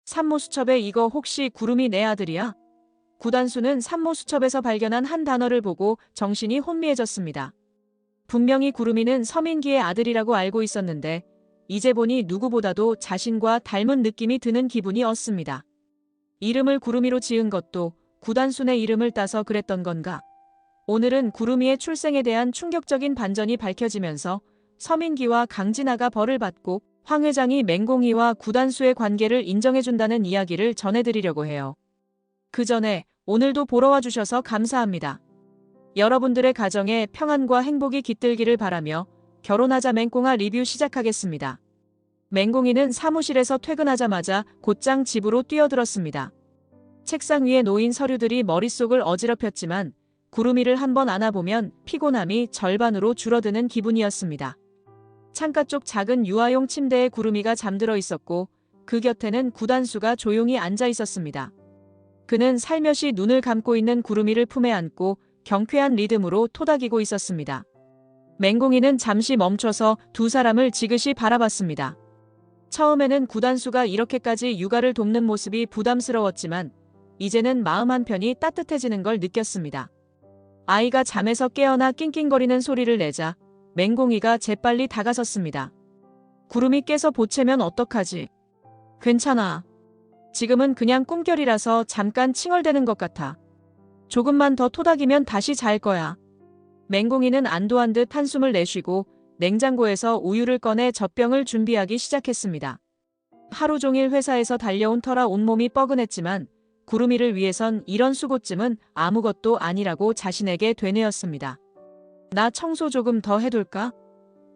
산모수첩에 이거 혹시 구름이 내 아들이야? 구단수는 산모수첩에서 발견한 한 단어를 보고 정신이 혼미해졌습니다. 분명히 구름이는 서민기의 아들이라고 알고 있었는데 이제 보니 누구보다도 자신과 닮은 느낌이 드는 기분이 었습니다. 이름을 구름이로 지은 것도 구단순의 이름을 따서 그랬던 건가? 오늘은 구름이의 출생에 대한 충격적인 반전이 밝혀지면서 서민기와 강진아가 벌을 받고 황 회장이 맹공이와 구단수의 관계를 인정해준다는 이야기를 전해드리려고 해요. 그 전에 오늘도 보러 와주셔서 감사합니다. 여러분들의 가정에 평안과 행복이 깃들기를 바라며 결혼하자 맹꽁아 리뷰 시작하겠습니다. 맹공이는 사무실에서 퇴근하자마자 곧장 집으로 뛰어들었습니다. 책상 위에 놓인 서류들이 머릿속을 어지럽혔지만 구름이를 한번 안아보면 피곤함이 절반으로 줄어드는 기분이었습니다. 창가 쪽 작은 유아용 침대에 구름이가 잠들어 있었고 그 곁에는 구단수가 조용히 앉아 있었습니다. 그는 살며시 눈을 감고 있는 구름이를 품에 안고 경쾌한 리듬으로 토닥이고 있었습니다. 맹공이는 잠시 멈춰서 두 사람을 지그시 바라봤습니다. 처음에는 구단수가 이렇게까지 육아를 돕는 모습이 부담스러웠지만 이제는 마음 한편이 따뜻해지는 걸 느꼈습니다. 아이가 잠에서 깨어나 낑낑거리는 소리를 내자 맹공이가 재빨리 다가섰습니다. 구름이 깨서 보채면 어떡하지? 괜찮아. 지금은 그냥 꿈결이라서 잠깐 칭얼대는 것 같아. 조금만 더 토닥이면 다시 잘 거야. 맹공이는 안도한 듯 한숨을 내쉬고 냉장고에서 우유를 꺼내 젖병을 준비하기 시작했습니다. 하루 종일 회사에서 달려온 터라 온몸이 뻐근했지만 구름이를 위해선 이런 수고쯤은 아무것도 아니라고 자신에게 되뇌었습니다. 나 청소 조금 더 해둘까?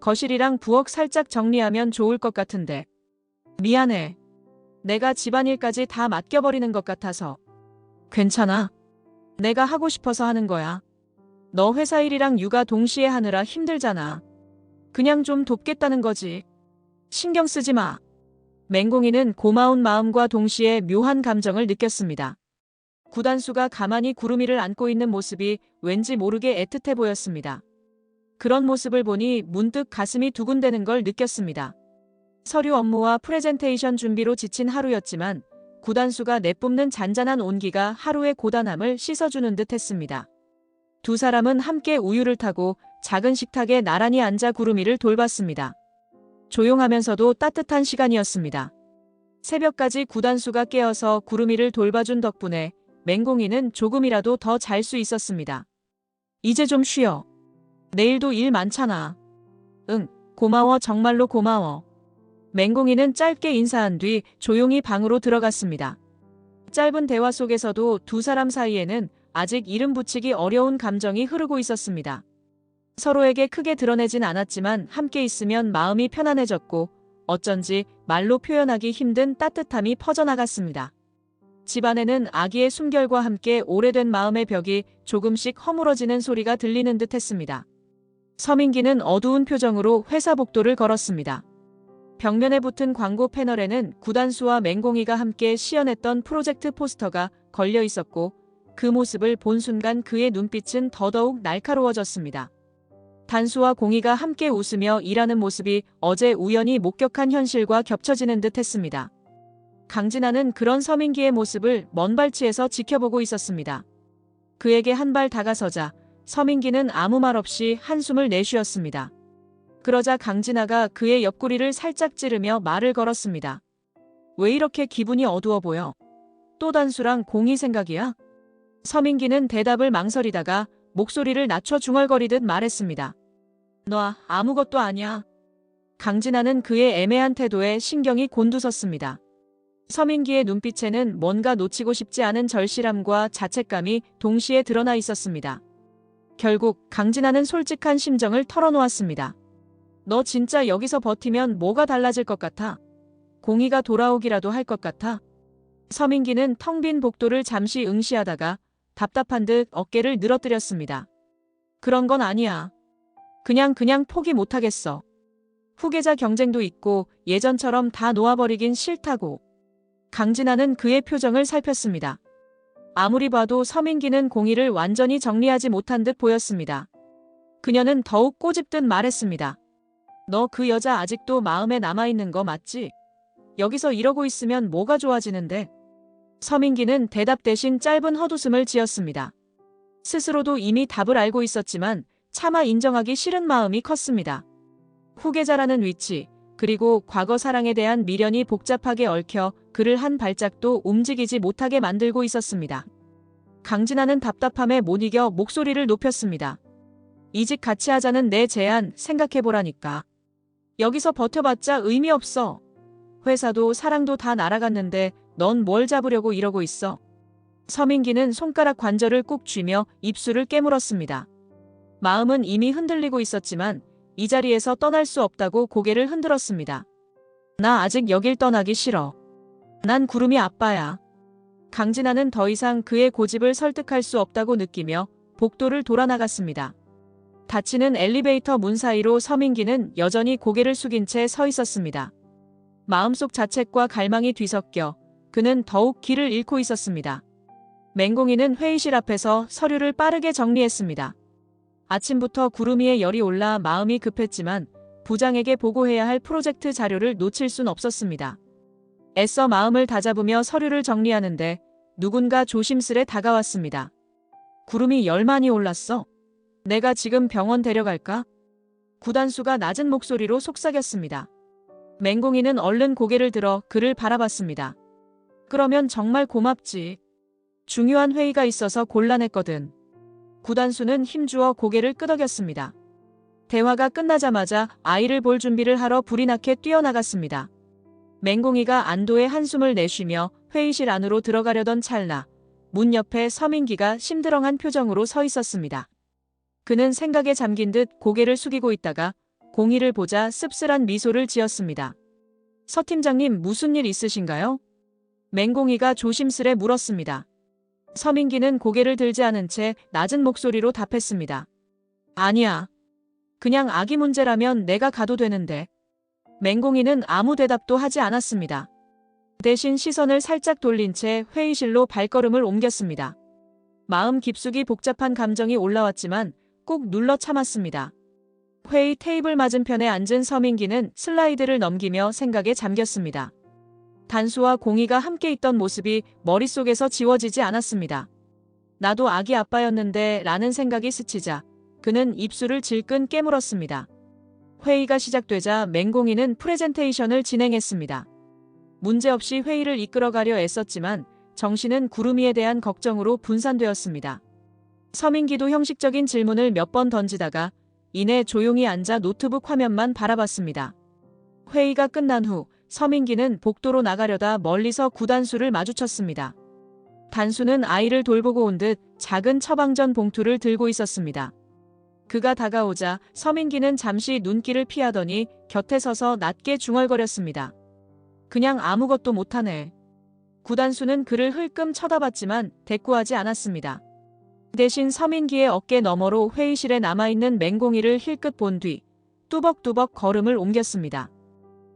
거실이랑 부엌 살짝 정리하면 좋을 것 같은데. 미안해. 내가 집안일까지 다 맡겨버리는 것 같아서. 괜찮아. 내가 하고 싶어서 하는 거야. 너 회사 일이랑 육아 동시에 하느라 힘들잖아. 그냥 좀 돕겠다는 거지. 신경 쓰지 마. 맹공이는 고마운 마음과 동시에 묘한 감정을 느꼈습니다. 구단수가 가만히 구름이를 안고 있는 모습이 왠지 모르게 애틋해 보였습니다. 그런 모습을 보니 문득 가슴이 두근대는 걸 느꼈습니다. 서류 업무와 프레젠테이션 준비로 지친 하루였지만 구단수가 내뿜는 잔잔한 온기가 하루의 고단함을 씻어주는 듯 했습니다. 두 사람은 함께 우유를 타고 작은 식탁에 나란히 앉아 구름이를 돌봤습니다. 조용하면서도 따뜻한 시간이었습니다. 새벽까지 구단수가 깨어서 구름이를 돌봐준 덕분에 맹공이는 조금이라도 더 잘 수 있었습니다. 이제 좀 쉬어. 내일도 일 많잖아. 응, 고마워. 정말로 고마워. 맹공이는 짧게 인사한 뒤 조용히 방으로 들어갔습니다. 짧은 대화 속에서도 두 사람 사이에는 아직 이름 붙이기 어려운 감정이 흐르고 있었습니다. 서로에게 크게 드러내진 않았지만 함께 있으면 마음이 편안해졌고 어쩐지 말로 표현하기 힘든 따뜻함이 퍼져나갔습니다. 집안에는 아기의 숨결과 함께 오래된 마음의 벽이 조금씩 허물어지는 소리가 들리는 듯 했습니다. 서민기는 어두운 표정으로 회사 복도를 걸었습니다. 벽면에 붙은 광고 패널에는 구단수와 맹공이가 함께 시연했던 프로젝트 포스터가 걸려 있었고 그 모습을 본 순간 그의 눈빛은 더더욱 날카로워졌습니다. 단수와 공이가 함께 웃으며 일하는 모습이 어제 우연히 목격한 현실과 겹쳐지는 듯 했습니다. 강진아는 그런 서민기의 모습을 먼 발치에서 지켜보고 있었습니다. 그에게 한 발 다가서자 서민기는 아무 말 없이 한숨을 내쉬었습니다. 그러자 강진아가 그의 옆구리를 살짝 찌르며 말을 걸었습니다. 왜 이렇게 기분이 어두워 보여? 또 단수랑 공이 생각이야? 서민기는 대답을 망설이다가 목소리를 낮춰 중얼거리듯 말했습니다. 너 아무것도 아니야. 강진아는 그의 애매한 태도에 신경이 곤두섰습니다. 서민기의 눈빛에는 뭔가 놓치고 싶지 않은 절실함과 자책감이 동시에 드러나 있었습니다. 결국 강진아는 솔직한 심정을 털어놓았습니다. 너 진짜 여기서 버티면 뭐가 달라질 것 같아? 공이가 돌아오기라도 할 것 같아? 서민기는 텅 빈 복도를 잠시 응시하다가 답답한 듯 어깨를 늘어뜨렸습니다. 그런 건 아니야. 그냥 포기 못하겠어. 후계자 경쟁도 있고 예전처럼 다 놓아버리긴 싫다고. 강진아는 그의 표정을 살폈습니다. 아무리 봐도 서민기는 공의를 완전히 정리하지 못한 듯 보였습니다. 그녀는 더욱 꼬집듯 말했습니다. 너 그 여자 아직도 마음에 남아있는 거 맞지? 여기서 이러고 있으면 뭐가 좋아지는데? 서민기는 대답 대신 짧은 헛웃음을 지었습니다. 스스로도 이미 답을 알고 있었지만 차마 인정하기 싫은 마음이 컸습니다. 후계자라는 위치, 그리고 과거 사랑에 대한 미련이 복잡하게 얽혀 그를 한 발짝도 움직이지 못하게 만들고 있었습니다. 강진아는 답답함에 못 이겨 목소리를 높였습니다. 이직 같이 하자는 내 제안 생각해보라니까. 여기서 버텨봤자 의미 없어. 회사도 사랑도 다 날아갔는데 넌 뭘 잡으려고 이러고 있어. 서민기는 손가락 관절을 꾹 쥐며 입술을 깨물었습니다. 마음은 이미 흔들리고 있었지만 이 자리에서 떠날 수 없다고 고개를 흔들었습니다. 나 아직 여길 떠나기 싫어. 난 구름이 아빠야. 강진아는 더 이상 그의 고집을 설득할 수 없다고 느끼며 복도를 돌아 나갔습니다. 닫히는 엘리베이터 문 사이로 서민기는 여전히 고개를 숙인 채 서 있었습니다. 마음속 자책과 갈망이 뒤섞여 그는 더욱 길을 잃고 있었습니다. 맹공이는 회의실 앞에서 서류를 빠르게 정리했습니다. 아침부터 구름이의 열이 올라 마음이 급했지만 부장에게 보고해야 할 프로젝트 자료를 놓칠 순 없었습니다. 애써 마음을 다잡으며 서류를 정리하는데 누군가 조심스레 다가왔습니다. 구름이 열만이 올랐어. 내가 지금 병원 데려갈까? 구단수가 낮은 목소리로 속삭였습니다. 맹공이는 얼른 고개를 들어 그를 바라봤습니다. 그러면 정말 고맙지. 중요한 회의가 있어서 곤란했거든. 구단수는 힘주어 고개를 끄덕였습니다. 대화가 끝나자마자 아이를 볼 준비를 하러 불이 나게 뛰어나갔습니다. 맹공이가 안도의 한숨을 내쉬며 회의실 안으로 들어가려던 찰나 문 옆에 서민기가 심드렁한 표정으로 서 있었습니다. 그는 생각에 잠긴 듯 고개를 숙이고 있다가 공희를 보자 씁쓸한 미소를 지었습니다. 서 팀장님 무슨 일 있으신가요? 맹공이가 조심스레 물었습니다. 서민기는 고개를 들지 않은 채 낮은 목소리로 답했습니다. 아니야. 그냥 아기 문제라면 내가 가도 되는데. 맹공이는 아무 대답도 하지 않았습니다. 대신 시선을 살짝 돌린 채 회의실로 발걸음을 옮겼습니다. 마음 깊숙이 복잡한 감정이 올라왔지만 꾹 눌러 참았습니다. 회의 테이블 맞은편에 앉은 서민기는 슬라이드를 넘기며 생각에 잠겼습니다. 단수와 공희가 함께 있던 모습이 머릿속에서 지워지지 않았습니다. 나도 아기 아빠였는데 라는 생각이 스치자 그는 입술을 질끈 깨물었습니다. 회의가 시작되자 맹공이는 프레젠테이션을 진행했습니다. 문제없이 회의를 이끌어가려 애썼지만 정신은 구름이에 대한 걱정으로 분산되었습니다. 서민기도 형식적인 질문을 몇 번 던지다가 이내 조용히 앉아 노트북 화면만 바라봤습니다. 회의가 끝난 후 서민기는 복도로 나가려다 멀리서 구단수를 마주쳤습니다. 단수는 아이를 돌보고 온 듯 작은 처방전 봉투를 들고 있었습니다. 그가 다가오자 서민기는 잠시 눈길을 피하더니 곁에 서서 낮게 중얼거렸습니다. 그냥 아무것도 못하네. 구단수는 그를 흘끔 쳐다봤지만 대꾸하지 않았습니다. 대신 서민기의 어깨 너머로 회의실에 남아있는 맹공이를 힐끗 본 뒤 뚜벅뚜벅 걸음을 옮겼습니다.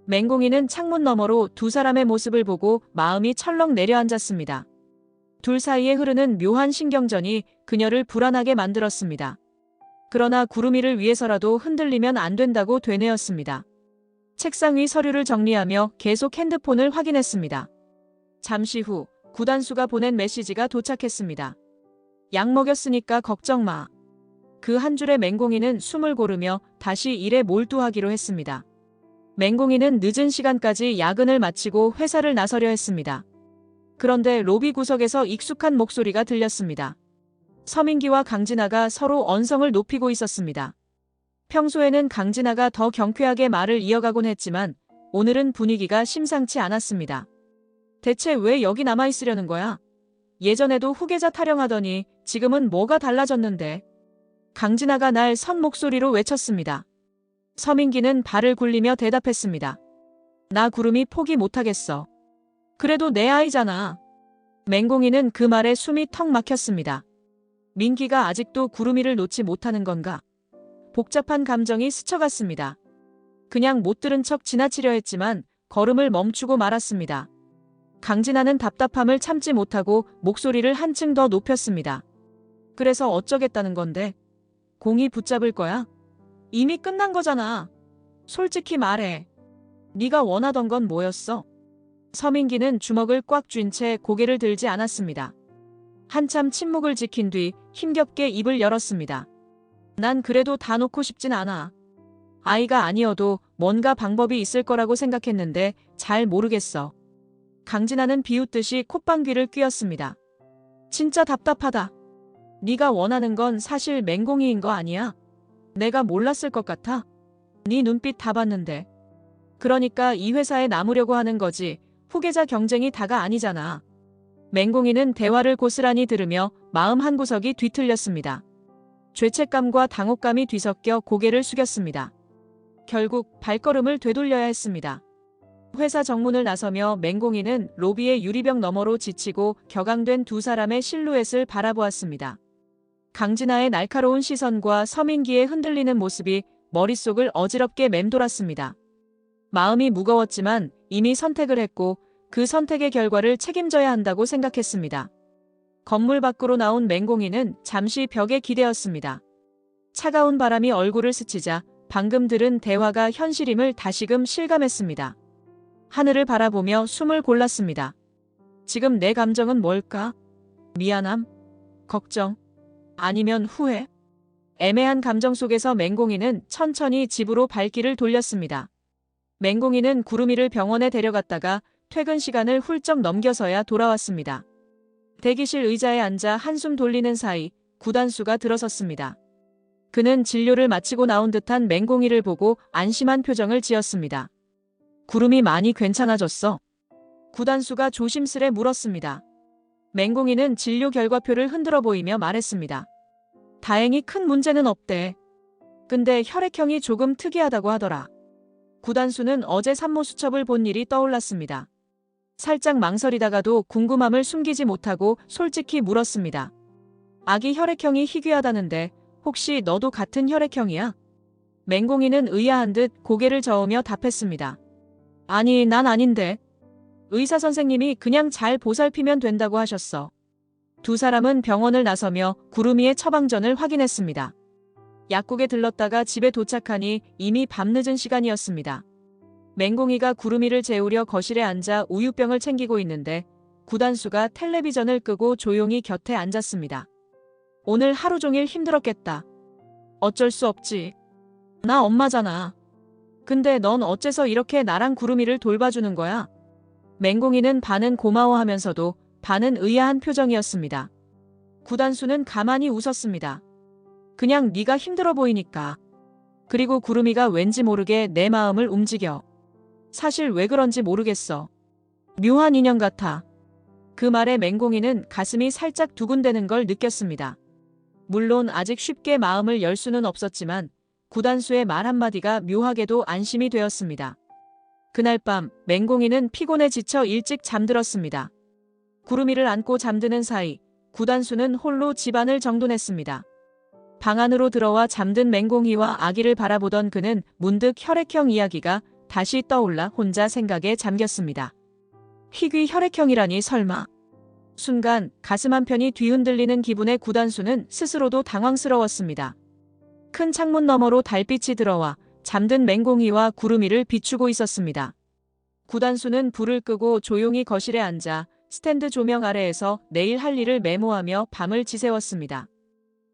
맹공이는 창문 너머로 두 사람의 모습을 보고 마음이 철렁 내려앉았습니다. 둘 사이에 흐르는 묘한 신경전이 그녀를 불안하게 만들었습니다. 그러나 구름이를 위해서라도 흔들리면 안 된다고 되뇌었습니다. 책상 위 서류를 정리하며 계속 핸드폰을 확인했습니다. 잠시 후 구단수가 보낸 메시지가 도착했습니다. 약 먹였으니까 걱정 마. 그 한 줄에 맹공이는 숨을 고르며 다시 일에 몰두하기로 했습니다. 맹공이는 늦은 시간까지 야근을 마치고 회사를 나서려 했습니다. 그런데 로비 구석에서 익숙한 목소리가 들렸습니다. 서민기와 강진아가 서로 언성을 높이고 있었습니다. 평소에는 강진아가 더 경쾌하게 말을 이어가곤 했지만 오늘은 분위기가 심상치 않았습니다. 대체 왜 여기 남아있으려는 거야? 예전에도 후계자 타령하더니 지금은 뭐가 달라졌는데? 강진아가 날 선 목소리로 외쳤습니다. 서민기는 발을 굴리며 대답했습니다. 나 구름이 포기 못하겠어. 그래도 내 아이잖아. 맹공이는 그 말에 숨이 턱 막혔습니다. 민기가 아직도 구름이를 놓지 못하는 건가? 복잡한 감정이 스쳐갔습니다. 그냥 못 들은 척 지나치려 했지만 걸음을 멈추고 말았습니다. 강진아는 답답함을 참지 못하고 목소리를 한층 더 높였습니다. 그래서 어쩌겠다는 건데? 공이 붙잡을 거야? 이미 끝난 거잖아. 솔직히 말해. 네가 원하던 건 뭐였어? 서민기는 주먹을 꽉 쥔 채 고개를 들지 않았습니다. 한참 침묵을 지킨 뒤 힘겹게 입을 열었습니다. 난 그래도 다 놓고 싶진 않아. 아이가 아니어도 뭔가 방법이 있을 거라고 생각했는데 잘 모르겠어. 강진아는 비웃듯이 콧방귀를 뀌었습니다. 진짜 답답하다. 네가 원하는 건 사실 맹공이인 거 아니야? 내가 몰랐을 것 같아? 네 눈빛 다 봤는데. 그러니까 이 회사에 남으려고 하는 거지. 후계자 경쟁이 다가 아니잖아. 맹공이는 대화를 고스란히 들으며 마음 한구석이 뒤틀렸습니다. 죄책감과 당혹감이 뒤섞여 고개를 숙였습니다. 결국 발걸음을 되돌려야 했습니다. 회사 정문을 나서며 맹공이는 로비의 유리병 너머로 지치고 격앙된 두 사람의 실루엣을 바라보았습니다. 강진아의 날카로운 시선과 서민기의 흔들리는 모습이 머릿속을 어지럽게 맴돌았습니다. 마음이 무거웠지만 이미 선택을 했고 그 선택의 결과를 책임져야 한다고 생각했습니다. 건물 밖으로 나온 맹공이는 잠시 벽에 기대었습니다. 차가운 바람이 얼굴을 스치자 방금 들은 대화가 현실임을 다시금 실감했습니다. 하늘을 바라보며 숨을 골랐습니다. 지금 내 감정은 뭘까? 미안함? 걱정? 아니면 후회? 애매한 감정 속에서 맹공이는 천천히 집으로 발길을 돌렸습니다. 맹공이는 구름이를 병원에 데려갔다가 퇴근 시간을 훌쩍 넘겨서야 돌아왔습니다. 대기실 의자에 앉아 한숨 돌리는 사이 구단수가 들어섰습니다. 그는 진료를 마치고 나온 듯한 맹공이를 보고 안심한 표정을 지었습니다. 구름이 많이 괜찮아졌어? 구단수가 조심스레 물었습니다. 맹공이는 진료 결과표를 흔들어 보이며 말했습니다. 다행히 큰 문제는 없대. 근데 혈액형이 조금 특이하다고 하더라. 구단수는 어제 산모 수첩을 본 일이 떠올랐습니다. 살짝 망설이다가도 궁금함을 숨기지 못하고 솔직히 물었습니다. 아기 혈액형이 희귀하다는데 혹시 너도 같은 혈액형이야? 맹공이는 의아한 듯 고개를 저으며 답했습니다. 아니, 난 아닌데. 의사 선생님이 그냥 잘 보살피면 된다고 하셨어. 두 사람은 병원을 나서며 구름이의 처방전을 확인했습니다. 약국에 들렀다가 집에 도착하니 이미 밤늦은 시간이었습니다. 맹공이가 구름이를 재우려 거실에 앉아 우유병을 챙기고 있는데 구단수가 텔레비전을 끄고 조용히 곁에 앉았습니다. 오늘 하루 종일 힘들었겠다. 어쩔 수 없지. 나 엄마잖아. 근데 넌 어째서 이렇게 나랑 구름이를 돌봐주는 거야? 맹공이는 반은 고마워하면서도 반은 의아한 표정이었습니다. 구단수는 가만히 웃었습니다. 그냥 네가 힘들어 보이니까. 그리고 구름이가 왠지 모르게 내 마음을 움직여. 사실 왜 그런지 모르겠어. 묘한 인연 같아. 그 말에 맹공이는 가슴이 살짝 두근대는 걸 느꼈습니다. 물론 아직 쉽게 마음을 열 수는 없었지만 구단수의 말 한마디가 묘하게도 안심이 되었습니다. 그날 밤 맹공이는 피곤에 지쳐 일찍 잠들었습니다. 구름이를 안고 잠드는 사이 구단수는 홀로 집안을 정돈했습니다. 방 안으로 들어와 잠든 맹공이와 아기를 바라보던 그는 문득 혈액형 이야기가 다시 떠올라 혼자 생각에 잠겼습니다. 희귀 혈액형이라니 설마. 순간 가슴 한편이 뒤흔들리는 기분에 구단수는 스스로도 당황스러웠습니다. 큰 창문 너머로 달빛이 들어와 잠든 맹공이와 구름이를 비추고 있었습니다. 구단수는 불을 끄고 조용히 거실에 앉아 스탠드 조명 아래에서 내일 할 일을 메모하며 밤을 지새웠습니다.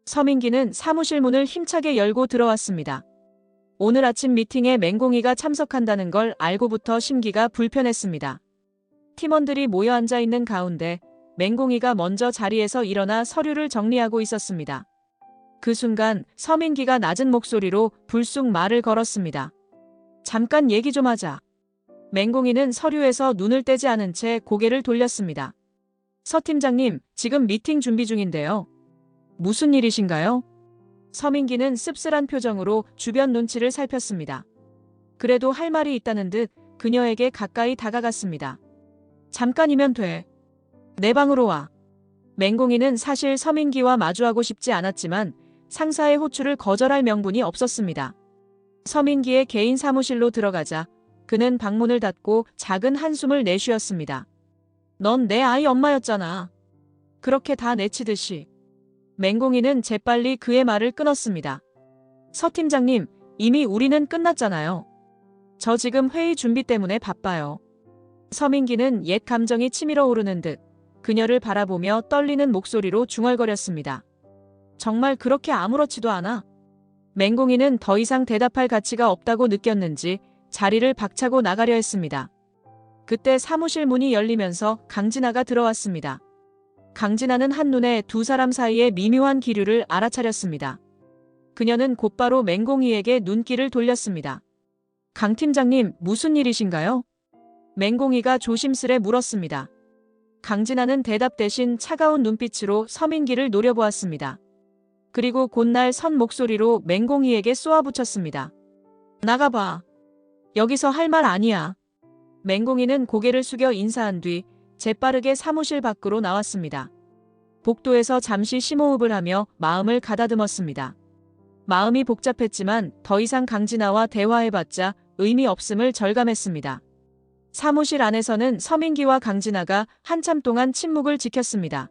서민기는 사무실 문을 힘차게 열고 들어왔습니다. 오늘 아침 미팅에 맹공이가 참석한다는 걸 알고부터 심기가 불편했습니다. 팀원들이 모여 앉아 있는 가운데 맹공이가 먼저 자리에서 일어나 서류를 정리하고 있었습니다. 그 순간 서민기가 낮은 목소리로 불쑥 말을 걸었습니다. 잠깐 얘기 좀 하자. 맹공이는 서류에서 눈을 떼지 않은 채 고개를 돌렸습니다. 서 팀장님, 지금 미팅 준비 중인데요. 무슨 일이신가요? 서민기는 씁쓸한 표정으로 주변 눈치를 살폈습니다. 그래도 할 말이 있다는 듯 그녀에게 가까이 다가갔습니다. 잠깐이면 돼. 내 방으로 와. 맹공이는 사실 서민기와 마주하고 싶지 않았지만 상사의 호출을 거절할 명분이 없었습니다. 서민기의 개인 사무실로 들어가자 그는 방문을 닫고 작은 한숨을 내쉬었습니다. 넌 내 아이 엄마였잖아. 그렇게 다 내치듯이. 맹공이는 재빨리 그의 말을 끊었습니다. 서 팀장님, 이미 우리는 끝났잖아요. 저 지금 회의 준비 때문에 바빠요. 서민기는 옛 감정이 치밀어 오르는 듯 그녀를 바라보며 떨리는 목소리로 중얼거렸습니다. 정말 그렇게 아무렇지도 않아? 맹공이는 더 이상 대답할 가치가 없다고 느꼈는지 자리를 박차고 나가려 했습니다. 그때 사무실 문이 열리면서 강진아가 들어왔습니다. 강진아는 한눈에 두 사람 사이의 미묘한 기류를 알아차렸습니다. 그녀는 곧바로 맹공이에게 눈길을 돌렸습니다. 강 팀장님, 무슨 일이신가요? 맹공이가 조심스레 물었습니다. 강진아는 대답 대신 차가운 눈빛으로 서민기를 노려보았습니다. 그리고 곧날 선 목소리로 맹공이에게 쏘아붙였습니다. 나가봐. 여기서 할 말 아니야. 맹공이는 고개를 숙여 인사한 뒤 재빠르게 사무실 밖으로 나왔습니다. 복도에서 잠시 심호흡을 하며 마음을 가다듬었습니다. 마음이 복잡했지만 더 이상 강진아와 대화해봤자 의미 없음을 절감했습니다. 사무실 안에서는 서민기와 강진아가 한참 동안 침묵을 지켰습니다.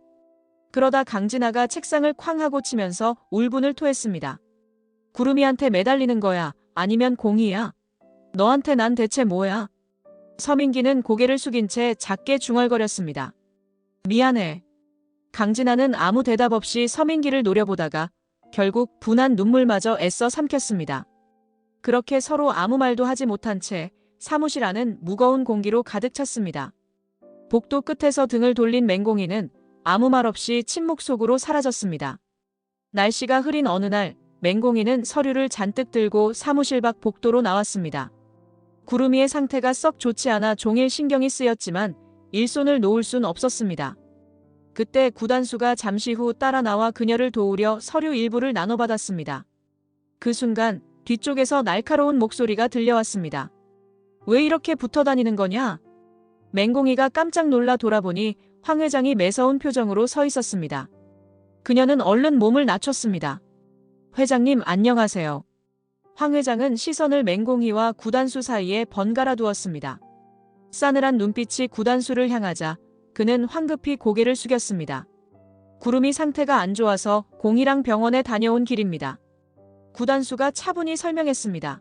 그러다 강진아가 책상을 쾅 하고 치면서 울분을 토했습니다. 구름이한테 매달리는 거야? 아니면 공이야? 너한테 난 대체 뭐야? 서민기는 고개를 숙인 채 작게 중얼거렸습니다. 미안해. 강진아는 아무 대답 없이 서민기를 노려보다가 결국 분한 눈물마저 애써 삼켰습니다. 그렇게 서로 아무 말도 하지 못한 채 사무실 안은 무거운 공기로 가득 찼습니다. 복도 끝에서 등을 돌린 맹공이는 아무 말 없이 침묵 속으로 사라졌습니다. 날씨가 흐린 어느 날 맹공이는 서류를 잔뜩 들고 사무실 밖 복도로 나왔습니다. 구름이의 상태가 썩 좋지 않아 종일 신경이 쓰였지만 일손을 놓을 순 없었습니다. 그때 구단수가 잠시 후 따라 나와 그녀를 도우려 서류 일부를 나눠받았습니다. 그 순간 뒤쪽에서 날카로운 목소리가 들려왔습니다. 왜 이렇게 붙어 다니는 거냐? 맹공이가 깜짝 놀라 돌아보니 황 회장이 매서운 표정으로 서 있었습니다. 그녀는 얼른 몸을 낮췄습니다. 회장님 안녕하세요. 황 회장은 시선을 맹공이와 구단수 사이에 번갈아 두었습니다. 싸늘한 눈빛이 구단수를 향하자 그는 황급히 고개를 숙였습니다. 구름이 상태가 안 좋아서 공이랑 병원에 다녀온 길입니다. 구단수가 차분히 설명했습니다.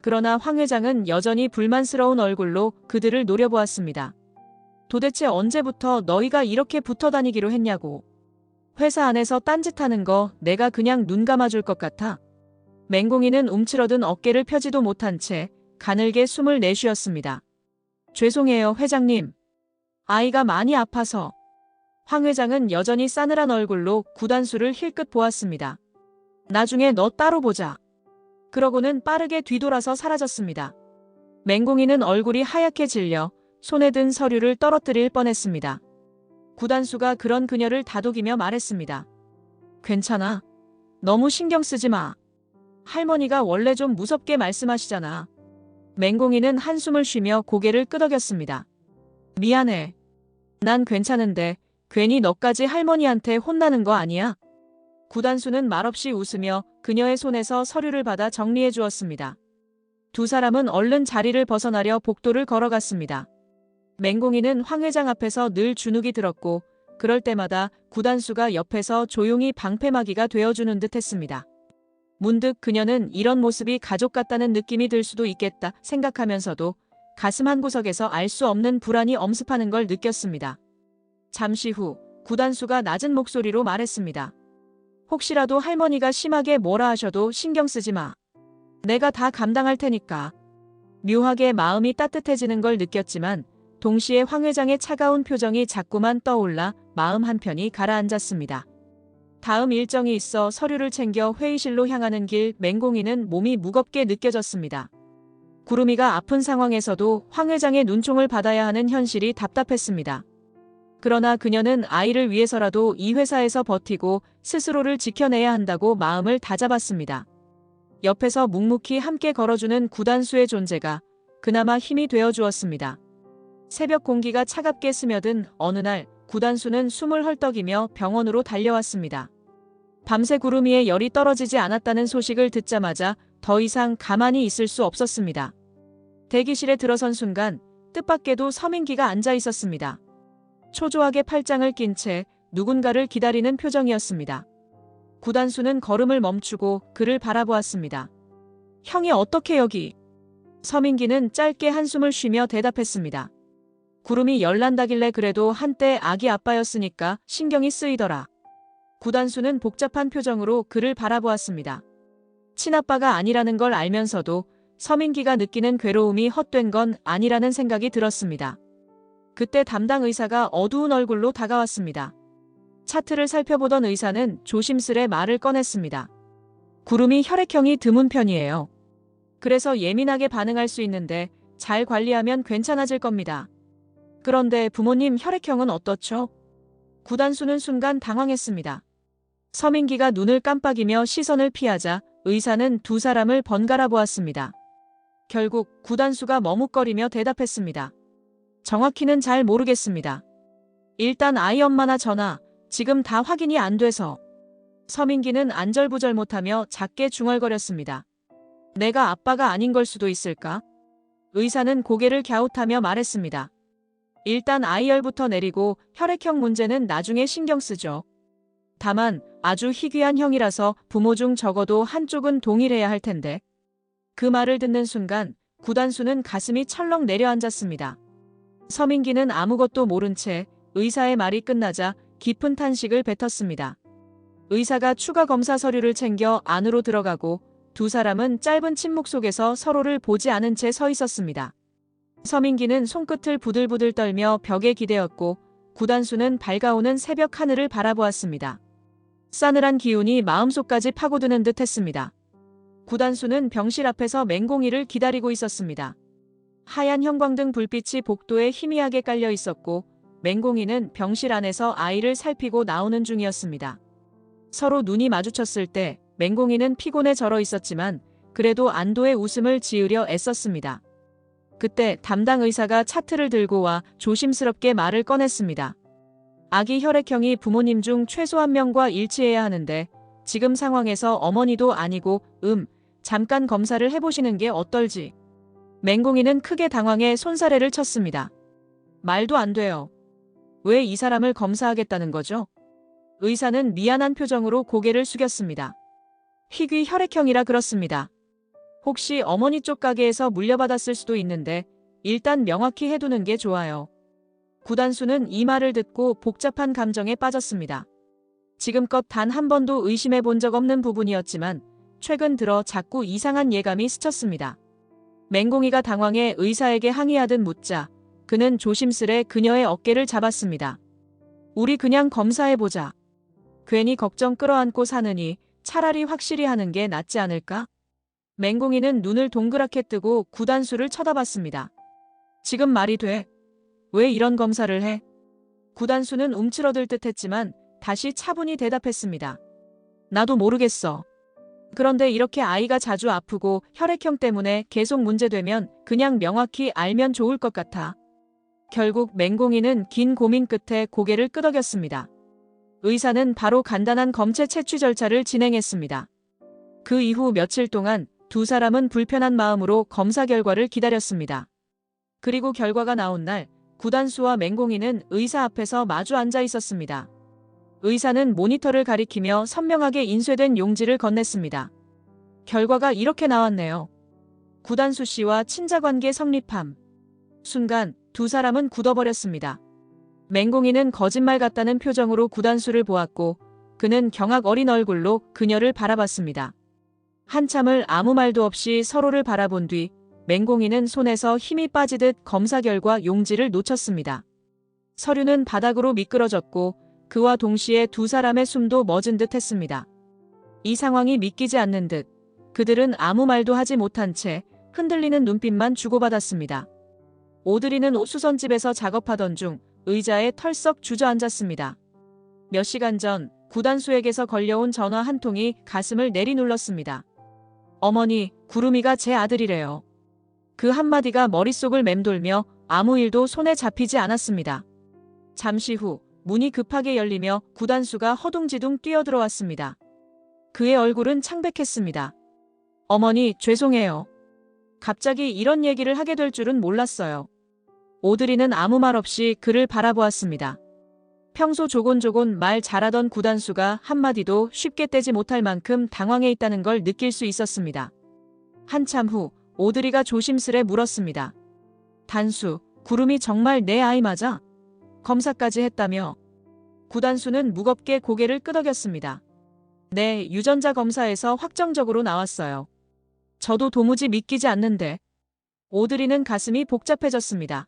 그러나 황 회장은 여전히 불만스러운 얼굴로 그들을 노려보았습니다. 도대체 언제부터 너희가 이렇게 붙어 다니기로 했냐고. 회사 안에서 딴짓하는 거 내가 그냥 눈 감아줄 것 같아. 맹공이는 움츠러든 어깨를 펴지도 못한 채 가늘게 숨을 내쉬었습니다. 죄송해요, 회장님. 아이가 많이 아파서. 황 회장은 여전히 싸늘한 얼굴로 구단수를 힐끗 보았습니다. 나중에 너 따로 보자. 그러고는 빠르게 뒤돌아서 사라졌습니다. 맹공이는 얼굴이 하얗게 질려 손에 든 서류를 떨어뜨릴 뻔했습니다. 구단수가 그런 그녀를 다독이며 말했습니다. 괜찮아. 너무 신경 쓰지 마. 할머니가 원래 좀 무섭게 말씀하시잖아. 맹공이는 한숨을 쉬며 고개를 끄덕였습니다. 미안해. 난 괜찮은데 괜히 너까지 할머니한테 혼나는 거 아니야? 구단수는 말없이 웃으며 그녀의 손에서 서류를 받아 정리해 주었습니다. 두 사람은 얼른 자리를 벗어나려 복도를 걸어갔습니다. 맹공이는 황 회장 앞에서 늘 주눅이 들었고 그럴 때마다 구단수가 옆에서 조용히 방패막이가 되어주는 듯 했습니다. 문득 그녀는 이런 모습이 가족 같다는 느낌이 들 수도 있겠다 생각하면서도 가슴 한구석에서 알 수 없는 불안이 엄습하는 걸 느꼈습니다. 잠시 후 구단수가 낮은 목소리로 말했습니다. 혹시라도 할머니가 심하게 뭐라 하셔도 신경 쓰지 마. 내가 다 감당할 테니까. 묘하게 마음이 따뜻해지는 걸 느꼈지만 동시에 황 회장의 차가운 표정이 자꾸만 떠올라 마음 한편이 가라앉았습니다. 다음 일정이 있어 서류를 챙겨 회의실로 향하는 길 맹공이는 몸이 무겁게 느껴졌습니다. 구름이가 아픈 상황에서도 황 회장의 눈총을 받아야 하는 현실이 답답했습니다. 그러나 그녀는 아이를 위해서라도 이 회사에서 버티고 스스로를 지켜내야 한다고 마음을 다잡았습니다. 옆에서 묵묵히 함께 걸어주는 구단수의 존재가 그나마 힘이 되어주었습니다. 새벽 공기가 차갑게 스며든 어느 날 구단수는 숨을 헐떡이며 병원으로 달려왔습니다. 밤새 구름이의 열이 떨어지지 않았다는 소식을 듣자마자 더 이상 가만히 있을 수 없었습니다. 대기실에 들어선 순간 뜻밖에도 서민기가 앉아 있었습니다. 초조하게 팔짱을 낀 채 누군가를 기다리는 표정이었습니다. 구단수는 걸음을 멈추고 그를 바라보았습니다. 형이 어떻게 여기? 서민기는 짧게 한숨을 쉬며 대답했습니다. 구름이 열난다길래 그래도 한때 아기 아빠였으니까 신경이 쓰이더라. 구단수는 복잡한 표정으로 그를 바라보았습니다. 친아빠가 아니라는 걸 알면서도 서민기가 느끼는 괴로움이 헛된 건 아니라는 생각이 들었습니다. 그때 담당 의사가 어두운 얼굴로 다가왔습니다. 차트를 살펴보던 의사는 조심스레 말을 꺼냈습니다. 구름이 혈액형이 드문 편이에요. 그래서 예민하게 반응할 수 있는데 잘 관리하면 괜찮아질 겁니다. 그런데 부모님 혈액형은 어떻죠? 구단수는 순간 당황했습니다. 서민기가 눈을 깜빡이며 시선을 피하자 의사는 두 사람을 번갈아 보았습니다. 결국 구단수가 머뭇거리며 대답했습니다. 정확히는 잘 모르겠습니다. 일단 아이 엄마나 전화, 지금 다 확인이 안 돼서. 서민기는 안절부절 못하며 작게 중얼거렸습니다. 내가 아빠가 아닌 걸 수도 있을까? 의사는 고개를 갸웃하며 말했습니다. 일단 아이열부터 내리고 혈액형 문제는 나중에 신경 쓰죠. 다만 아주 희귀한 형이라서 부모 중 적어도 한쪽은 동일해야 할 텐데. 그 말을 듣는 순간 구단수는 가슴이 철렁 내려앉았습니다. 서민기는 아무것도 모른 채 의사의 말이 끝나자 깊은 탄식을 뱉었습니다. 의사가 추가 검사 서류를 챙겨 안으로 들어가고 두 사람은 짧은 침묵 속에서 서로를 보지 않은 채 서 있었습니다. 서민기는 손끝을 부들부들 떨며 벽에 기대었고 구단수는 밝아오는 새벽 하늘을 바라보았습니다. 싸늘한 기운이 마음속까지 파고드는 듯 했습니다. 구단수는 병실 앞에서 맹공이를 기다리고 있었습니다. 하얀 형광등 불빛이 복도에 희미하게 깔려 있었고 맹공이는 병실 안에서 아이를 살피고 나오는 중이었습니다. 서로 눈이 마주쳤을 때 맹공이는 피곤에 절어 있었지만 그래도 안도의 웃음을 지으려 애썼습니다. 그때 담당 의사가 차트를 들고 와 조심스럽게 말을 꺼냈습니다. 아기 혈액형이 부모님 중 최소 한 명과 일치해야 하는데 지금 상황에서 어머니도 아니고 잠깐 검사를 해보시는 게 어떨지. 맹공이는 크게 당황해 손사래를 쳤습니다. 말도 안 돼요. 왜 이 사람을 검사하겠다는 거죠? 의사는 미안한 표정으로 고개를 숙였습니다. 희귀 혈액형이라 그렇습니다. 혹시 어머니 쪽 가게에서 물려받았을 수도 있는데 일단 명확히 해두는 게 좋아요. 구단수는 이 말을 듣고 복잡한 감정에 빠졌습니다. 지금껏 단 한 번도 의심해 본 적 없는 부분이었지만 최근 들어 자꾸 이상한 예감이 스쳤습니다. 맹공이가 당황해 의사에게 항의하듯 묻자 그는 조심스레 그녀의 어깨를 잡았습니다. 우리 그냥 검사해보자. 괜히 걱정 끌어안고 사느니 차라리 확실히 하는 게 낫지 않을까? 맹공이는 눈을 동그랗게 뜨고 구단수를 쳐다봤습니다. 지금 말이 돼? 왜 이런 검사를 해? 구단수는 움츠러들 듯 했지만 다시 차분히 대답했습니다. 나도 모르겠어. 그런데 이렇게 아이가 자주 아프고 혈액형 때문에 계속 문제되면 그냥 명확히 알면 좋을 것 같아. 결국 맹공이는 긴 고민 끝에 고개를 끄덕였습니다. 의사는 바로 간단한 검체 채취 절차를 진행했습니다. 그 이후 며칠 동안 두 사람은 불편한 마음으로 검사 결과를 기다렸습니다. 그리고 결과가 나온 날 구단수와 맹공이는 의사 앞에서 마주 앉아 있었습니다. 의사는 모니터를 가리키며 선명하게 인쇄된 용지를 건넸습니다. 결과가 이렇게 나왔네요. 구단수 씨와 친자관계 성립함. 순간 두 사람은 굳어버렸습니다. 맹공이는 거짓말 같다는 표정으로 구단수를 보았고 그는 경악 어린 얼굴로 그녀를 바라봤습니다. 한참을 아무 말도 없이 서로를 바라본 뒤 맹공이는 손에서 힘이 빠지듯 검사 결과 용지를 놓쳤습니다. 서류는 바닥으로 미끄러졌고 그와 동시에 두 사람의 숨도 멎은 듯 했습니다. 이 상황이 믿기지 않는 듯 그들은 아무 말도 하지 못한 채 흔들리는 눈빛만 주고받았습니다. 오드리는 옥수선집에서 작업하던 중 의자에 털썩 주저앉았습니다. 몇 시간 전 구단수에게서 걸려온 전화 한 통이 가슴을 내리눌렀습니다. 어머니, 구름이가 제 아들이래요. 그 한마디가 머릿속을 맴돌며 아무 일도 손에 잡히지 않았습니다. 잠시 후 문이 급하게 열리며 구단수가 허둥지둥 뛰어들어왔습니다. 그의 얼굴은 창백했습니다. 어머니, 죄송해요. 갑자기 이런 얘기를 하게 될 줄은 몰랐어요. 오드리는 아무 말 없이 그를 바라보았습니다. 평소 조곤조곤 말 잘하던 구단수가 한마디도 쉽게 떼지 못할 만큼 당황해 있다는 걸 느낄 수 있었습니다. 한참 후 오드리가 조심스레 물었습니다. 단수, 구름이 정말 내 아이 맞아? 검사까지 했다며. 구단수는 무겁게 고개를 끄덕였습니다. 네, 유전자 검사에서 확정적으로 나왔어요. 저도 도무지 믿기지 않는데. 오드리는 가슴이 복잡해졌습니다.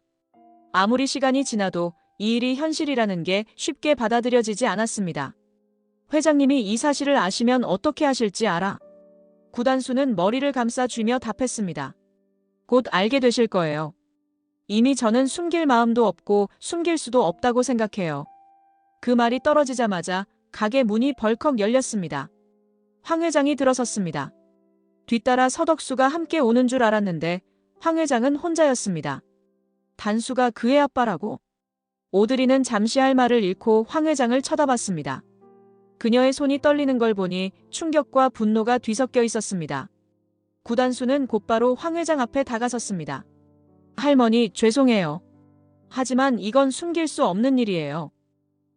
아무리 시간이 지나도 이 일이 현실이라는 게 쉽게 받아들여지지 않았습니다. 회장님이 이 사실을 아시면 어떻게 하실지 알아? 구단수는 머리를 감싸 쥐며 답했습니다. 곧 알게 되실 거예요. 이미 저는 숨길 마음도 없고 숨길 수도 없다고 생각해요. 그 말이 떨어지자마자 가게 문이 벌컥 열렸습니다. 황 회장이 들어섰습니다. 뒤따라 서덕수가 함께 오는 줄 알았는데 황 회장은 혼자였습니다. 단수가 그의 아빠라고? 오드리는 잠시 할 말을 잃고 황 회장을 쳐다봤습니다. 그녀의 손이 떨리는 걸 보니 충격과 분노가 뒤섞여 있었습니다. 구단수는 곧바로 황 회장 앞에 다가섰습니다. 할머니, 죄송해요. 하지만 이건 숨길 수 없는 일이에요.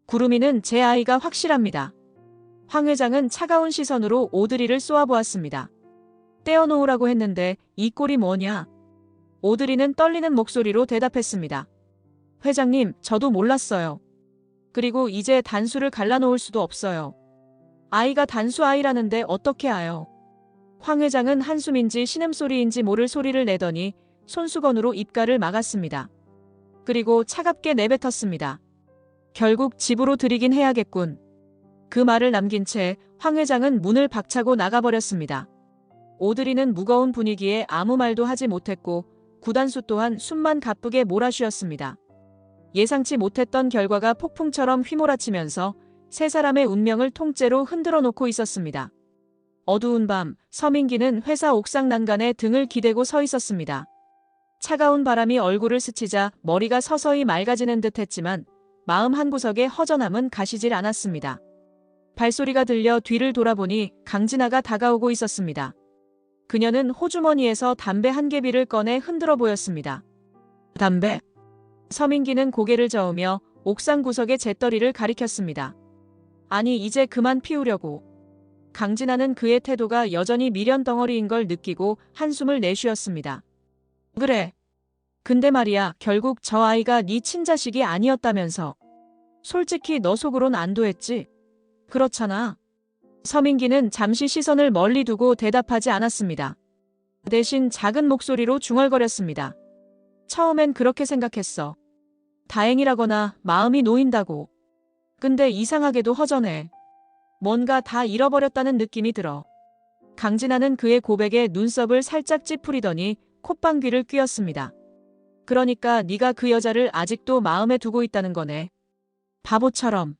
구름이는 제 아이가 확실합니다. 황 회장은 차가운 시선으로 오드리를 쏘아보았습니다. 떼어놓으라고 했는데 이 꼴이 뭐냐? 오드리는 떨리는 목소리로 대답했습니다. 회장님, 저도 몰랐어요. 그리고 이제 단수를 갈라놓을 수도 없어요. 아이가 단수 아이라는데 어떻게 아요? 황 회장은 한숨인지 신음소리인지 모를 소리를 내더니 손수건으로 입가를 막았습니다. 그리고 차갑게 내뱉었습니다. 결국 집으로 들이긴 해야겠군. 그 말을 남긴 채 황 회장은 문을 박차고 나가버렸습니다. 오드리는 무거운 분위기에 아무 말도 하지 못했고 구단수 또한 숨만 가쁘게 몰아쉬었습니다. 예상치 못했던 결과가 폭풍처럼 휘몰아치면서 세 사람의 운명을 통째로 흔들어 놓고 있었습니다. 어두운 밤, 서민기는 회사 옥상 난간에 등을 기대고 서 있었습니다. 차가운 바람이 얼굴을 스치자 머리가 서서히 맑아지는 듯 했지만 마음 한구석에 허전함은 가시질 않았습니다. 발소리가 들려 뒤를 돌아보니 강진아가 다가오고 있었습니다. 그녀는 호주머니에서 담배 한 개비를 꺼내 흔들어 보였습니다. 담배? 서민기는 고개를 저으며 옥상 구석의 재떨이를 가리켰습니다. 아니, 이제 그만 피우려고. 강진아는 그의 태도가 여전히 미련 덩어리인 걸 느끼고 한숨을 내쉬었습니다. 그래. 근데 말이야, 결국 저 아이가 네 친자식이 아니었다면서. 솔직히 너 속으론 안도했지? 그렇잖아. 서민기는 잠시 시선을 멀리 두고 대답하지 않았습니다. 대신 작은 목소리로 중얼거렸습니다. 처음엔 그렇게 생각했어. 다행이라거나 마음이 놓인다고. 근데 이상하게도 허전해. 뭔가 다 잃어버렸다는 느낌이 들어. 강진아는 그의 고백에 눈썹을 살짝 찌푸리더니 콧방귀를 뀌었습니다. 그러니까 네가 그 여자를 아직도 마음에 두고 있다는 거네. 바보처럼.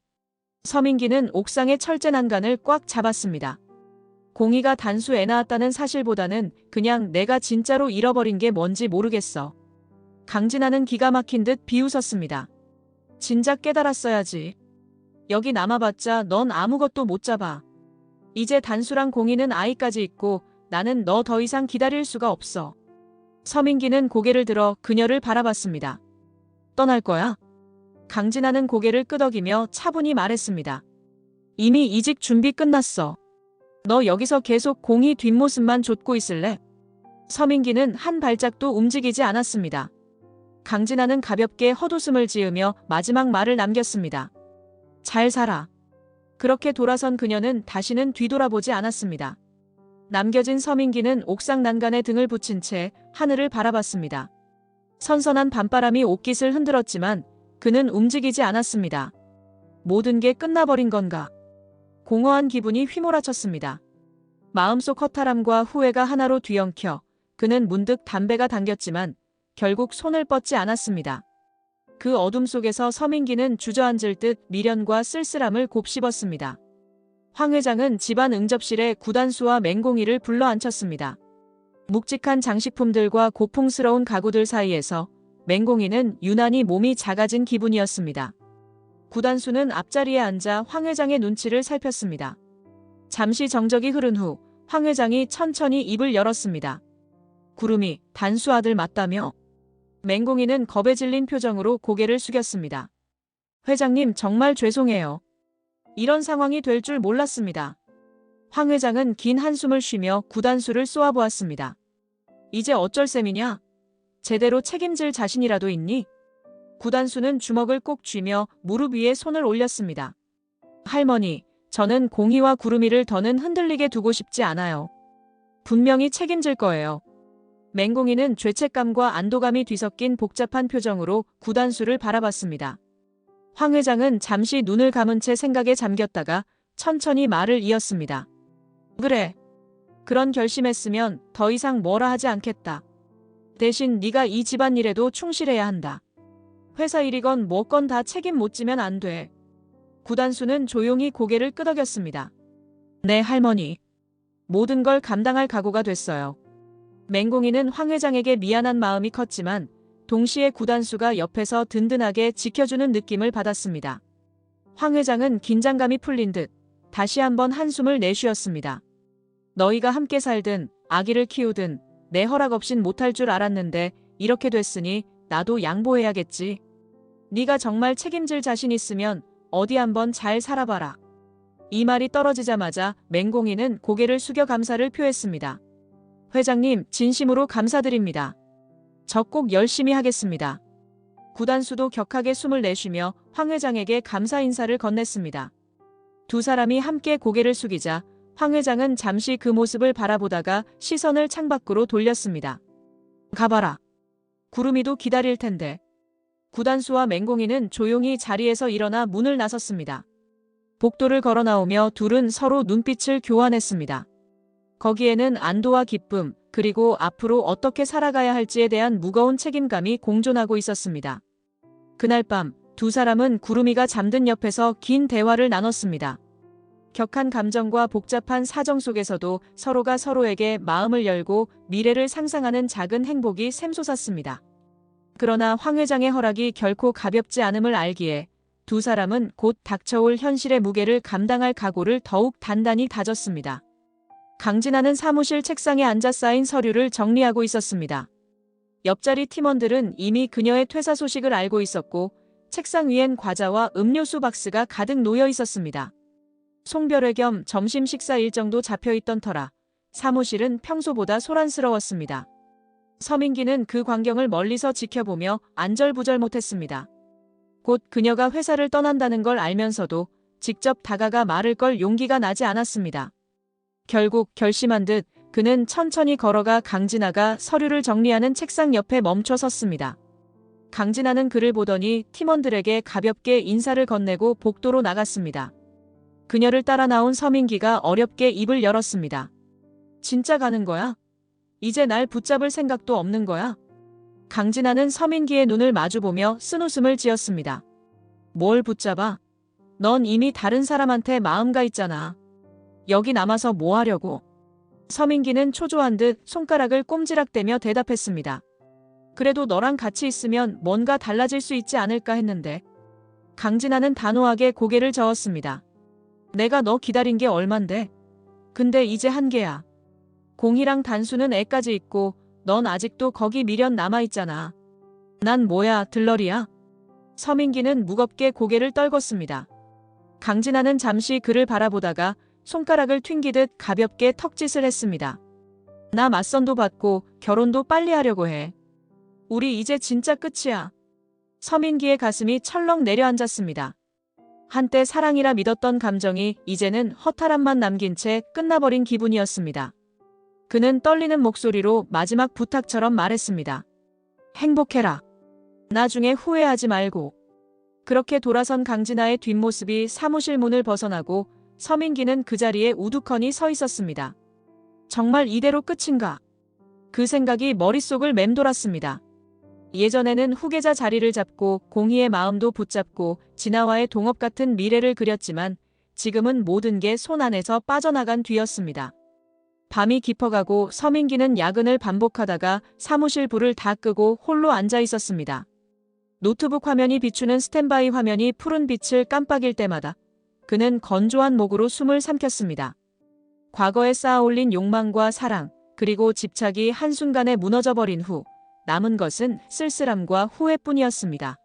서민기는 옥상의 철제 난간을 꽉 잡았습니다. 공이가 단수 애 낳았다는 사실보다는 그냥 내가 진짜로 잃어버린 게 뭔지 모르겠어. 강진아는 기가 막힌 듯 비웃었습니다. 진작 깨달았어야지. 여기 남아봤자 넌 아무것도 못 잡아. 이제 단수랑 공이는 아이까지 있고 나는 너 더 이상 기다릴 수가 없어. 서민기는 고개를 들어 그녀를 바라봤습니다. 떠날 거야? 강진아는 고개를 끄덕이며 차분히 말했습니다. 이미 이직 준비 끝났어. 너 여기서 계속 공이 뒷모습만 좇고 있을래? 서민기는 한 발짝도 움직이지 않았습니다. 강진아는 가볍게 헛웃음을 지으며 마지막 말을 남겼습니다. 잘 살아. 그렇게 돌아선 그녀는 다시는 뒤돌아보지 않았습니다. 남겨진 서민기는 옥상 난간에 등을 붙인 채 하늘을 바라봤습니다. 선선한 밤바람이 옷깃을 흔들었지만 그는 움직이지 않았습니다. 모든 게 끝나버린 건가? 공허한 기분이 휘몰아쳤습니다. 마음속 허탈함과 후회가 하나로 뒤엉켜 그는 문득 담배가 당겼지만 결국 손을 뻗지 않았습니다. 그 어둠 속에서 서민기는 주저앉을 듯 미련과 쓸쓸함을 곱씹었습니다. 황 회장은 집안 응접실에 구단수와 맹공이를 불러 앉혔습니다. 묵직한 장식품들과 고풍스러운 가구들 사이에서 맹공이는 유난히 몸이 작아진 기분이었습니다. 구단수는 앞자리에 앉아 황 회장의 눈치를 살폈습니다. 잠시 정적이 흐른 후 황 회장이 천천히 입을 열었습니다. 구름이 단수 아들 맞다며? 맹공이는 겁에 질린 표정으로 고개를 숙였습니다. 회장님, 정말 죄송해요. 이런 상황이 될 줄 몰랐습니다. 황 회장은 긴 한숨을 쉬며 구단수를 쏘아보았습니다. 이제 어쩔 셈이냐? 제대로 책임질 자신이라도 있니? 구단수는 주먹을 꼭 쥐며 무릎 위에 손을 올렸습니다. 할머니, 저는 공희와 구름이를 더는 흔들리게 두고 싶지 않아요. 분명히 책임질 거예요. 맹공이는 죄책감과 안도감이 뒤섞인 복잡한 표정으로 구단수를 바라봤습니다. 황 회장은 잠시 눈을 감은 채 생각에 잠겼다가 천천히 말을 이었습니다. 그래. 그런 결심했으면 더 이상 뭐라 하지 않겠다. 대신 네가 이 집안일에도 충실해야 한다. 회사 일이건 뭐건 다 책임 못 지면 안 돼. 구단수는 조용히 고개를 끄덕였습니다. 네, 할머니. 모든 걸 감당할 각오가 됐어요. 맹공이는 황 회장에게 미안한 마음이 컸지만 동시에 구단수가 옆에서 든든하게 지켜주는 느낌을 받았습니다. 황 회장은 긴장감이 풀린 듯 다시 한번 한숨을 내쉬었습니다. 너희가 함께 살든 아기를 키우든 내 허락 없인 못할 줄 알았는데 이렇게 됐으니 나도 양보해야겠지. 네가 정말 책임질 자신 있으면 어디 한번 잘 살아봐라. 이 말이 떨어지자마자 맹공이는 고개를 숙여 감사를 표했습니다. 회장님, 진심으로 감사드립니다. 저 꼭 열심히 하겠습니다. 구단수도 격하게 숨을 내쉬며 황 회장에게 감사 인사를 건넸습니다. 두 사람이 함께 고개를 숙이자 황 회장은 잠시 그 모습을 바라보다가 시선을 창밖으로 돌렸습니다. 가봐라. 구름이도 기다릴 텐데. 구단수와 맹공이는 조용히 자리에서 일어나 문을 나섰습니다. 복도를 걸어 나오며 둘은 서로 눈빛을 교환했습니다. 거기에는 안도와 기쁨, 그리고 앞으로 어떻게 살아가야 할지에 대한 무거운 책임감이 공존하고 있었습니다. 그날 밤 두 사람은 구름이가 잠든 옆에서 긴 대화를 나눴습니다. 격한 감정과 복잡한 사정 속에서도 서로가 서로에게 마음을 열고 미래를 상상하는 작은 행복이 샘솟았습니다. 그러나 황 회장의 허락이 결코 가볍지 않음을 알기에 두 사람은 곧 닥쳐올 현실의 무게를 감당할 각오를 더욱 단단히 다졌습니다. 강진아는 사무실 책상에 앉아 쌓인 서류를 정리하고 있었습니다. 옆자리 팀원들은 이미 그녀의 퇴사 소식을 알고 있었고 책상 위엔 과자와 음료수 박스가 가득 놓여 있었습니다. 송별회 겸 점심 식사 일정도 잡혀있던 터라 사무실은 평소보다 소란스러웠습니다. 서민기는 그 광경을 멀리서 지켜보며 안절부절 못했습니다. 곧 그녀가 회사를 떠난다는 걸 알면서도 직접 다가가 말을 걸 용기가 나지 않았습니다. 결국 결심한 듯 그는 천천히 걸어가 강진아가 서류를 정리하는 책상 옆에 멈춰 섰습니다. 강진아는 그를 보더니 팀원들에게 가볍게 인사를 건네고 복도로 나갔습니다. 그녀를 따라 나온 서민기가 어렵게 입을 열었습니다. 진짜 가는 거야? 이제 날 붙잡을 생각도 없는 거야? 강진아는 서민기의 눈을 마주보며 쓴웃음을 지었습니다. 뭘 붙잡아? 넌 이미 다른 사람한테 마음 가 있잖아. 여기 남아서 뭐 하려고? 서민기는 초조한 듯 손가락을 꼼지락대며 대답했습니다. 그래도 너랑 같이 있으면 뭔가 달라질 수 있지 않을까 했는데. 강진아는 단호하게 고개를 저었습니다. 내가 너 기다린 게 얼만데? 근데 이제 한계야. 공희랑 단수는 애까지 있고 넌 아직도 거기 미련 남아있잖아. 난 뭐야, 들러리야? 서민기는 무겁게 고개를 떨궜습니다. 강진아는 잠시 그를 바라보다가 손가락을 튕기듯 가볍게 턱짓을 했습니다. 나 맞선도 받고 결혼도 빨리 하려고 해. 우리 이제 진짜 끝이야. 서민기의 가슴이 철렁 내려앉았습니다. 한때 사랑이라 믿었던 감정이 이제는 허탈함만 남긴 채 끝나버린 기분이었습니다. 그는 떨리는 목소리로 마지막 부탁처럼 말했습니다. 행복해라. 나중에 후회하지 말고. 그렇게 돌아선 강진아의 뒷모습이 사무실 문을 벗어나고 서민기는 그 자리에 우두커니 서 있었습니다. 정말 이대로 끝인가? 그 생각이 머릿속을 맴돌았습니다. 예전에는 후계자 자리를 잡고 공희의 마음도 붙잡고 진아와의 동업 같은 미래를 그렸지만 지금은 모든 게 손 안에서 빠져나간 뒤였습니다. 밤이 깊어가고 서민기는 야근을 반복하다가 사무실 불을 다 끄고 홀로 앉아 있었습니다. 노트북 화면이 비추는 스탠바이 화면이 푸른 빛을 깜빡일 때마다 그는 건조한 목으로 숨을 삼켰습니다. 과거에 쌓아올린 욕망과 사랑, 그리고 집착이 한순간에 무너져버린 후 남은 것은 쓸쓸함과 후회뿐이었습니다.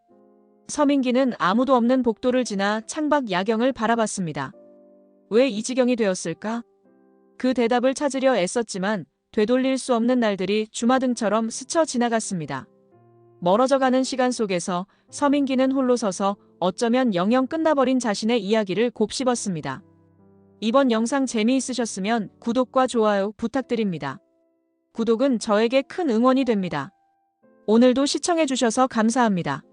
서민기는 아무도 없는 복도를 지나 창밖 야경을 바라봤습니다. 왜 이 지경이 되었을까? 그 대답을 찾으려 애썼지만 되돌릴 수 없는 날들이 주마등처럼 스쳐 지나갔습니다. 멀어져가는 시간 속에서 서민기는 홀로 서서 어쩌면 영영 끝나버린 자신의 이야기를 곱씹었습니다. 이번 영상 재미있으셨으면 구독과 좋아요 부탁드립니다. 구독은 저에게 큰 응원이 됩니다. 오늘도 시청해주셔서 감사합니다.